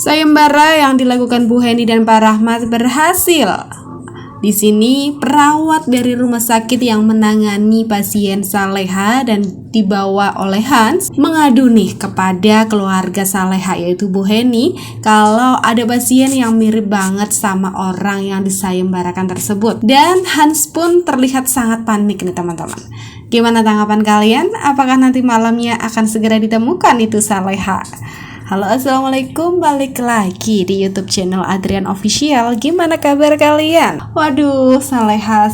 Sayembara yang dilakukan Bu Heni dan Pak Rahmat berhasil. Di sini perawat dari rumah sakit yang menangani pasien Saleha dan dibawa oleh Hans mengadu nih kepada keluarga Saleha yaitu Bu Heni kalau ada pasien yang mirip banget sama orang yang disayembarakan tersebut. Dan Hans pun terlihat sangat panik nih teman-teman. Gimana tanggapan kalian? Apakah nanti malamnya akan segera ditemukan itu Saleha? Halo, assalamualaikum, balik lagi di YouTube channel Adrian Official. Gimana kabar kalian? Waduh, Saleha,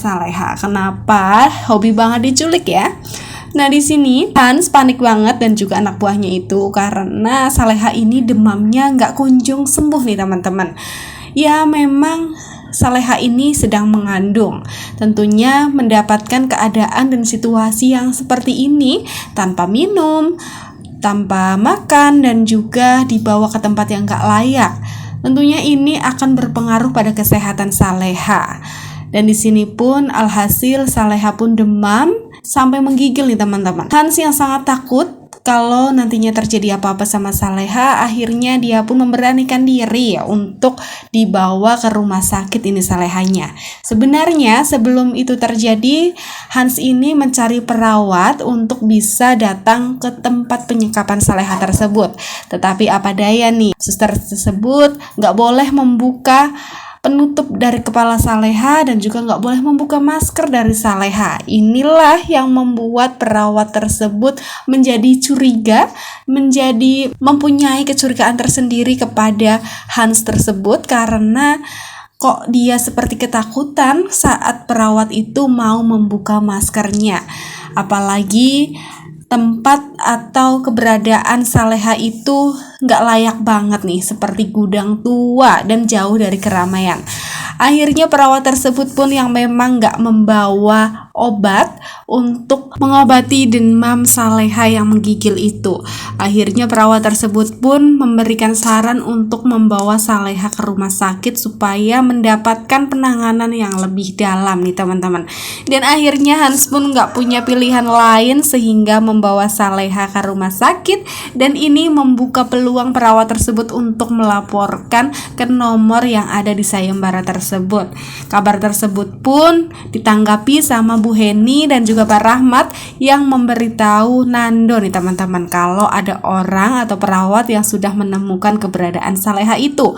kenapa hobi banget diculik ya? Nah, di sini Hans panik banget dan juga anak buahnya itu karena Saleha ini demamnya nggak kunjung sembuh nih teman-teman. Ya memang Saleha ini sedang mengandung. Tentunya mendapatkan keadaan dan situasi yang seperti ini tanpa minum, tanpa makan, dan juga dibawa ke tempat yang gak layak. Tentunya ini akan berpengaruh pada kesehatan Saleha. Dan di sini pun alhasil Saleha pun demam sampai menggigil nih teman-teman. Hans yang sangat takut kalau nantinya terjadi apa-apa sama Saleha, akhirnya dia pun memberanikan diri untuk dibawa ke rumah sakit ini Salehanya. Sebenarnya sebelum itu terjadi, Hans ini mencari perawat untuk bisa datang ke tempat penyekapan Saleha tersebut. Tetapi apa daya nih, suster tersebut gak boleh membuka penutup dari kepala Saleha dan juga nggak boleh membuka masker dari Saleha. Inilah yang membuat perawat tersebut menjadi curiga, mempunyai kecurigaan tersendiri kepada Hans tersebut karena kok dia seperti ketakutan saat perawat itu mau membuka maskernya. Apalagi tempat atau keberadaan Saleha itu nggak layak banget nih, seperti gudang tua dan jauh dari keramaian. Akhirnya perawat tersebut pun yang memang nggak membawa obat untuk mengobati demam Saleha yang menggigil itu. Akhirnya perawat tersebut pun memberikan saran untuk membawa Saleha ke rumah sakit supaya mendapatkan penanganan yang lebih dalam nih teman-teman. Dan akhirnya Hans pun nggak punya pilihan lain sehingga membawa Saleha ke rumah sakit, dan ini membuka peluang perawat tersebut untuk melaporkan ke nomor yang ada di sayembara tersebut. Kabar tersebut pun ditanggapi sama Bu Heni dan juga Pak Rahmat yang memberitahu Nando nih teman-teman kalau ada orang atau perawat yang sudah menemukan keberadaan Saleha itu.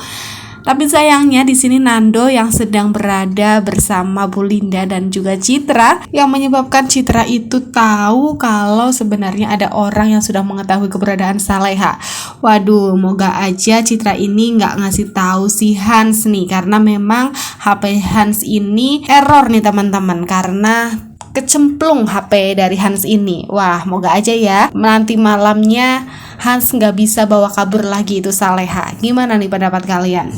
Tapi sayangnya di sini Nando yang sedang berada bersama Bu Linda dan juga Citra, yang menyebabkan Citra itu tahu kalau sebenarnya ada orang yang sudah mengetahui keberadaan Saleha. Waduh, moga aja Citra ini nggak ngasih tahu si Hans nih, karena memang HP Hans ini error nih teman-teman karena kecemplung HP dari Hans ini. Wah, moga aja ya nanti malamnya Hans nggak bisa bawa kabur lagi itu Saleha. Gimana nih pendapat kalian?